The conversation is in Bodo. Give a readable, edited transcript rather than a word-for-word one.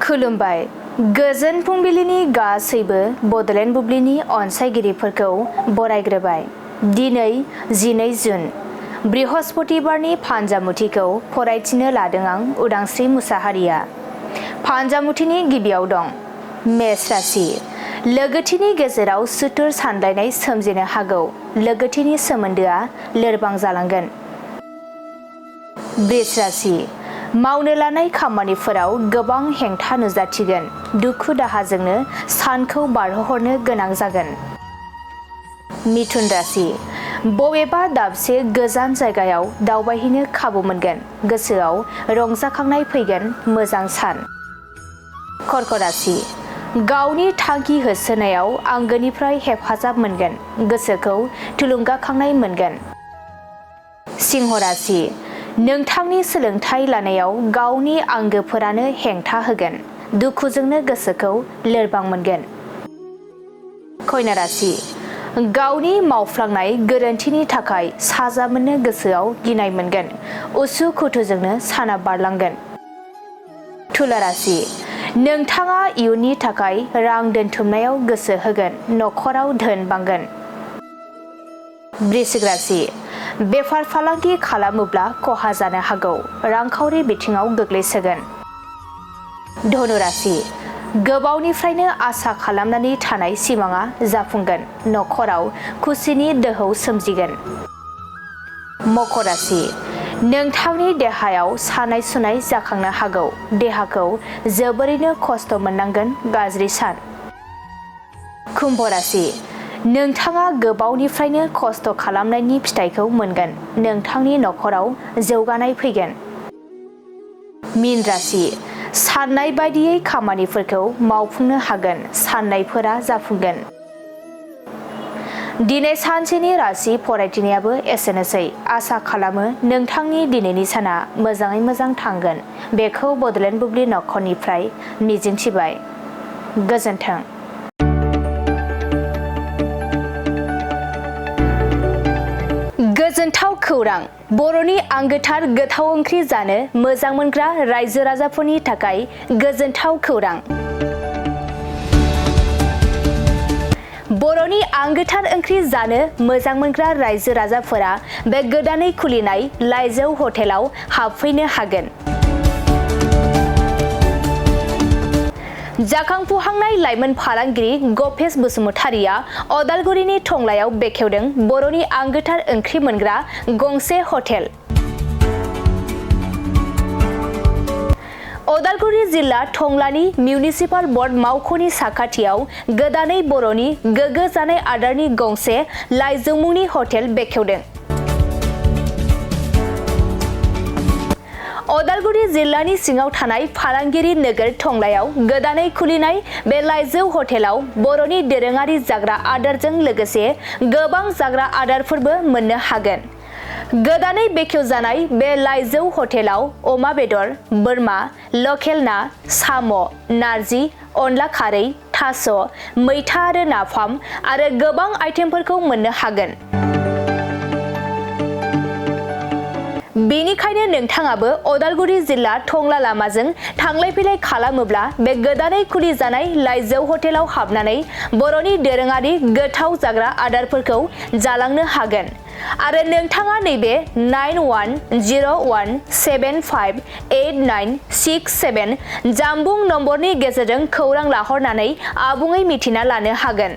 खुलुमबाय गोजोन फुंबिलिनि गासैबो बड'लेण्ड बुब्लिनि अनसायगिरिफोरखौ बरायग्रोबाय। दिनै 12 जुन बृहस्पतिबारनि फान्जामुथिखौ फरायथिनो लादों आं उदांस्रि मुसाहारिया। फान्जामुथिनि गिबियाव दं मेष राशि। लोगोथिनि गेजेराव सुथुर सानलायनाय सोमजिनो हागौ। लोगोथिनि सोमोन्दोआ लोरबां जालांगोन। वृष राशि। मावनो लानाय खामानिफोराव गोबां हेंथा नुजाथिगोन। दुखु दाहाजोंनो सानखौ बारहोहरनो गोनां जागोन। मिथुन राशि। बबेबा दाबसे गोजान जायगायाव दावबायहैनो खाबु मोनगोन। गोसोआव रंजाखांनाय फैगोन। मोजां सान। कर्क राशि। गावनि थांखि होसोनायाव आंगोनिफ्राय हेफाजाब मोनगोन। गोसोखौ थुलुंगाखांनाय मोनगोन। सिंह राशि। नोंथांनि सोलोंथाइ लानायाव गावनि आंगोफोरानो हेंथा होगोन। दुखुजोंनो गोसोखौ लोरबां मोनगोन। कन्या राशि। गावनि मावफ्लांनाय गोरोन्थिनि थाखाय साजा मोननो गोसोआव गिनाय मोनगोन। उसु खुथुजोंनो साना बारलांगोन। तुला राशि। नोंथाङा इयुननि थाखाय रां दोनथुमनायाव गोसो होगोन। नखराव धोन बांगोन। वृश्चिक राशि। बेफार फालांगि खालामोब्ला खहा जानो हागौ। रांखावरि बिथिङाव गोग्लैसोगोन। धनु राशि। गोबावनिफ्रायनो आसा खालामनानै थानाय सिमाङा जाफुंगोन। नखराव खुसिनि दोहौ सोमजिगोन। मकर राशि। नोंथांनि देहायाव सानाय सुनाय जाखांनो हागौ। देहाखौ जोबोरैनो खस्थ' मोननांगोन। गाज्रि सान। कुम्भ राशि। नोंथाङा गोबावनिफ्रायनो खस्थ' खालामनायनि फिथाइखौ मोनगोन। नोंथांनि नखराव जौगानाय फैगोन। मीन राशि। साननाय बायदियै खामानिफोरखौ मावफुंनो हागोन। साननायफोरा जाफुंगोन। दिनै सानसेनि राशि फरायथिनायाबो एसेनोसै। आसा खालामो नोंथांनि दिनैनि साना मोजाङै मोजां थांगोन। बेखौ बड'लेण्ड बुब्लि नखरनिफ्राय मिजिंथिबाय। गोजोन्थों। गोजोनथाव खौरां। बर'नि आंगोथार गोथाव ओंख्रि जानो मोजां मोनग्रा रायजो राजाफोरनि थाखाय गोजोनथाव खौरां। बर'नि आंगोथार ओंख्रि जानो मोजां मोनग्रा रायजो राजाफोरा बे गोदानै खुलिनाय लाइजौ हटेलाव हाबफैनो हागोन। जाखांफुहांनाय लाइमोन फालांगिरि गपेश बसुमतारिया अदालगुरिनि टंलायाव बेखेवदों बर'नि आंगोथार ओंख्रि मोनग्रा गंसे हटेल। अदालगुरि जिल्ला टंलानि मिउनिसिपाल बर्ड मावख'नि साखाथियाव गोदानै बर'नि गोग्गो जानाय आदारनि गंसे लाइजौ मुंनि हटेल बेखेवदों। अदालगुरि जिल्लानि सिङाव थानाय फालांगिरि नोगोर टंलायाव गोदानै खुलिनाय बे लाइजौ हटेलाव बर'नि दोरोङारि जाग्रा आदारजों लोगोसे गोबां जाग्रा आदारफोरबो मोननो हागोन। गोदानै बेखेवजानाय बे लाइजौ हटेलाव अमा बेदर, बोरमा, लकेल ना, साम', नारजि, अनला खारै, थास', मैथा आरो नाफाम आरो गोबां आइटेमफोरखौ मोननो हागोन। बेनिखायनो नोंथाङाबो अदालगुरि जिल्ला टंला लामाजों थांलाय फैलाय खालामोब्ला बे गोदानै खुलि जानाय लाइजौ हटेलाव हाबनानै बर'नि दोरोङारि गोथाव जाग्रा आदारफोरखौ जालांनो हागोन। आरो नोंथाङा नैबे 9101758967 जानबुं नम्बरनि गेजेरजों खौरां लाहरनानै आबुङै मिथिना लानो हागोन।